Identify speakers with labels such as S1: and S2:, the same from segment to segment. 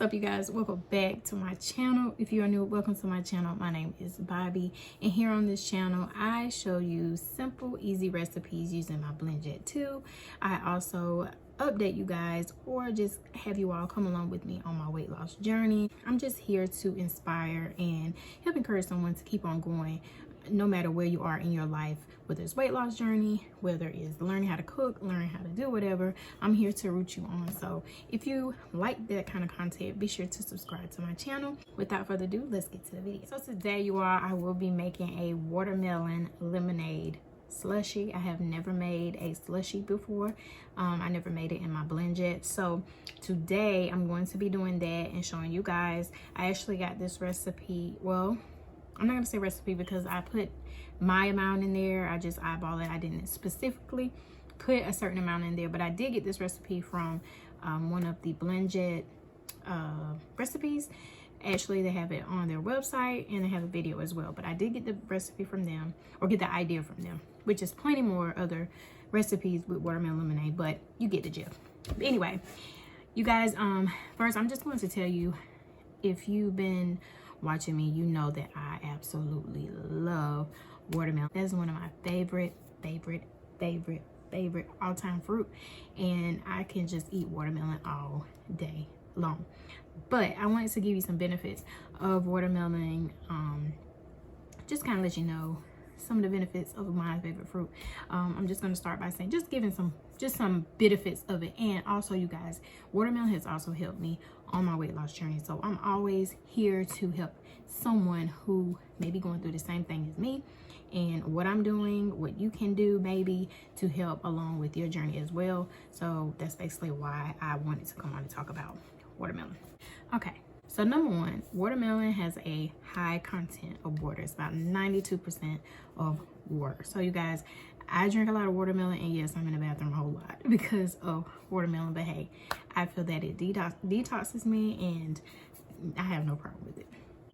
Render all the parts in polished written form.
S1: up, you guys? Welcome back to my channel. If you are new, welcome to my channel. My name is Bobby, and here on this channel I show you simple, easy recipes using my BlendJet 2. I also update you guys or just have you all come along with me on my weight loss journey. I'm just here to inspire and help encourage someone to keep on going no matter where you are in your life, whether it's weight loss journey, whether it's learning how to cook, learning how to do whatever. I'm here to root you on. So if you like that kind of content, be sure to subscribe to my channel. Without further ado, let's get to the video. So today, you all, I will be making a watermelon lemonade slushy. I have never made a slushy before. I never made it in my BlendJet. So today I'm going to be doing that and showing you guys. I actually got this recipe, well, I'm not gonna say recipe because I put my amount in there. I just eyeball it. I didn't specifically put a certain amount in there, but I did get this recipe from one of the BlendJet recipes. Actually, they have it on their website and they have a video as well, but I did get the recipe from them, or get the idea from them, which is plenty more other recipes with watermelon lemonade, but you get the gist. But anyway, you guys, first I'm just going to tell you, if you've been watching me, you know that I absolutely love watermelon. That's one of my favorite all-time fruit, and I can just eat watermelon all day long. But I wanted to give you some benefits of watermelon, just kind of let you know some of the benefits of my favorite fruit. I'm just going to start by saying, just giving some benefits of it. And also, you guys, watermelon has also helped me on my weight loss journey. So I'm always here to help someone who may be going through the same thing as me, and what I'm doing, what you can do maybe to help along with your journey as well. So that's basically why I wanted to come on and talk about watermelon. Okay, so number one, watermelon has a high content of water. It's about 92% of water. So you guys, I drink a lot of watermelon, and yes, I'm in the bathroom a whole lot because of watermelon, but hey, I feel that it detoxes me and I have no problem with it.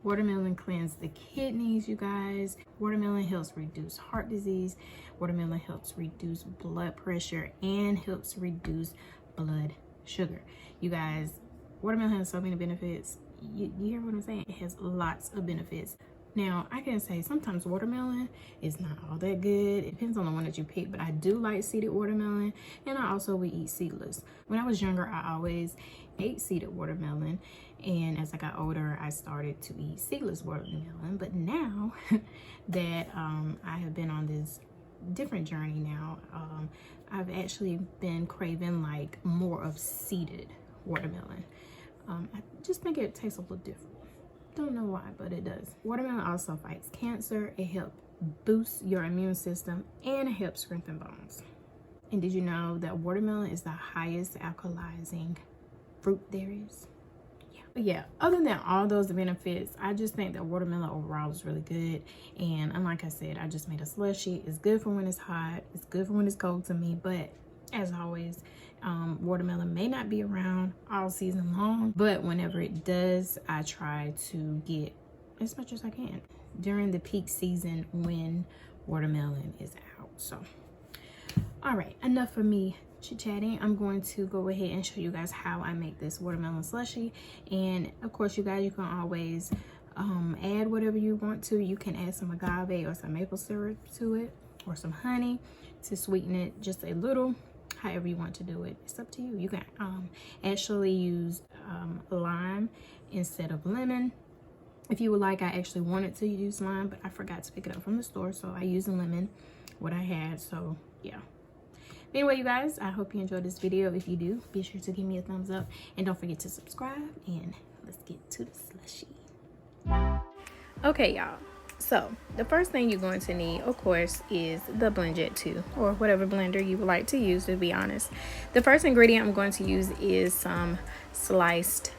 S1: Watermelon cleanses the kidneys, you guys. Watermelon helps reduce heart disease. Watermelon helps reduce blood pressure and helps reduce blood sugar. You guys, watermelon has so many benefits. You hear what I'm saying? It has lots of benefits. Now, I can say sometimes watermelon is not all that good. It depends on the one that you pick, but I do like seeded watermelon, and I also would eat seedless. When I was younger, I always ate seeded watermelon, and as I got older, I started to eat seedless watermelon. But now that I have been on this different journey now, I've actually been craving like more of seeded watermelon. I just think it tastes a little different. Don't know why, but it does. Watermelon also fights cancer. It helps boost your immune system, and it helps strengthen bones. And did you know that watermelon is the highest alkalizing fruit there is? Yeah, other than all those benefits, I just think that watermelon overall is really good. And like I said, I just made a slushy. It's good for when it's hot, it's good for when it's cold to me, but as always, watermelon may not be around all season long, but whenever it does, I try to get as much as I can during the peak season when watermelon is out. So all right, enough for me chit-chatting. I'm going to go ahead and show you guys how I make this watermelon slushy. And of course, you guys, you can always add whatever you want to. You can add some agave or some maple syrup to it, or some honey to sweeten it just a little. However you want to do it, it's up to you. You can actually use lime instead of lemon if you would like. I actually wanted to use lime, but I forgot to pick it up from the store, so I used a lemon, what I had. So yeah. Anyway, you guys, I hope you enjoyed this video. If you do, be sure to give me a thumbs up, and don't forget to subscribe, and let's get to the slushy. Okay, y'all, so the first thing you're going to need, of course, is the BlendJet 2, or whatever blender you would like to use, to be honest. The first ingredient I'm going to use is some sliced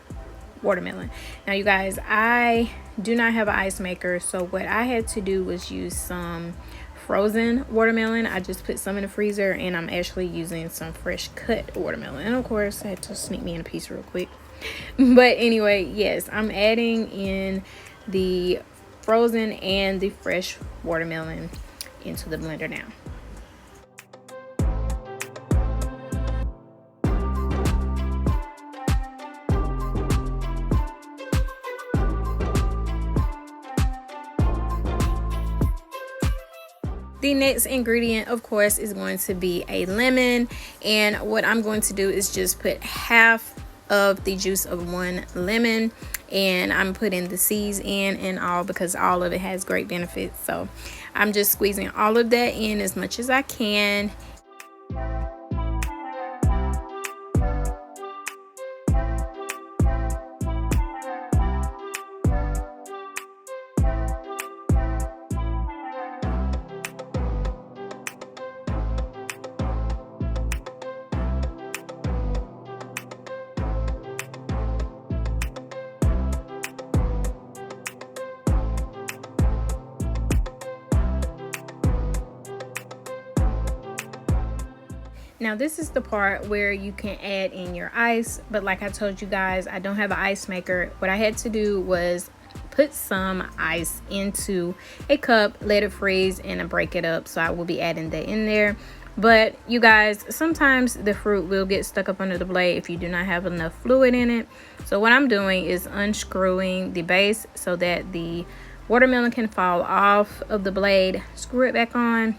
S1: watermelon. Now, you guys, I do not have an ice maker, so what I had to do was use some frozen watermelon. I just put some in the freezer, and I'm actually using some fresh cut watermelon. And of course, I had to sneak me in a piece real quick. But anyway, yes, I'm adding in the frozen and the fresh watermelon into the blender now. The next ingredient, of course, is going to be a lemon, and what I'm going to do is just put half of the juice of one lemon, and I'm putting the seeds in and all because all of it has great benefits. So I'm just squeezing all of that in as much as I can. Now this is the part where you can add in your ice, but like I told you guys, I don't have an ice maker. What I had to do was put some ice into a cup, let it freeze, and break it up. So I will be adding that in there. But you guys, sometimes the fruit will get stuck up under the blade if you do not have enough fluid in it. So what I'm doing is unscrewing the base so that the watermelon can fall off of the blade. Screw it back on,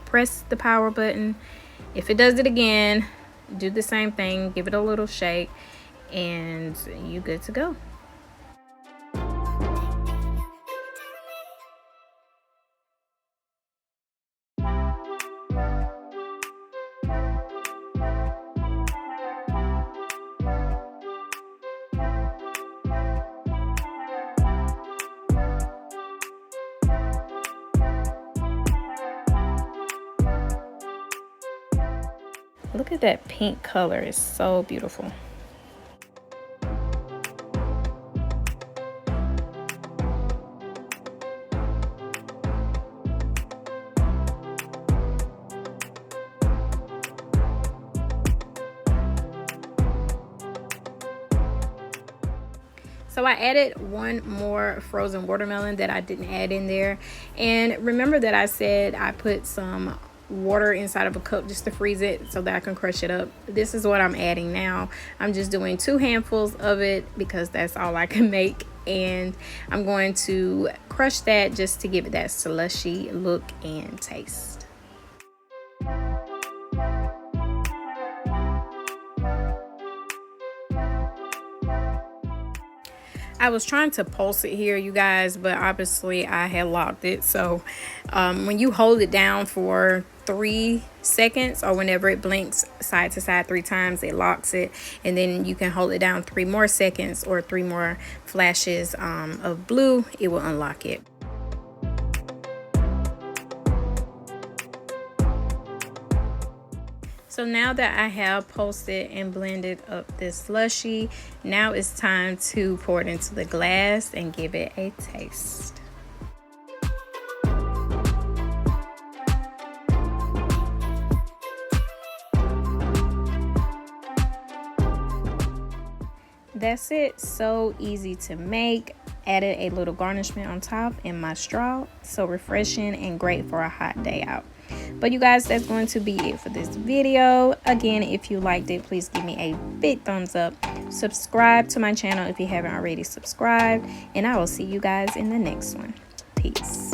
S1: press the power button. If it does it again, do the same thing, give it a little shake, and you're good to go. Look at that pink color, it's so beautiful. So I added one more frozen watermelon that I didn't add in there. And remember that I said I put some water inside of a cup just to freeze it so that I can crush it up. This is what I'm adding now. I'm just doing 2 handfuls of it because that's all I can make, and I'm going to crush that just to give it that slushy look and taste. I was trying to pulse it here, you guys, but obviously I had locked it. So when you hold it down for 3 seconds, or whenever it blinks side to side 3 times, it locks it, and then you can hold it down 3 more seconds or 3 more flashes of blue, it will unlock it. So now that I have pulsed and blended up this slushy, now it's time to pour it into the glass and give it a taste. That's it. So easy to make. Added a little garnishment on top and my straw. So refreshing and great for a hot day out. But you guys, that's going to be it for this video. Again, if you liked it, please give me a big thumbs up. Subscribe to my channel if you haven't already subscribed. And I will see you guys in the next one. Peace.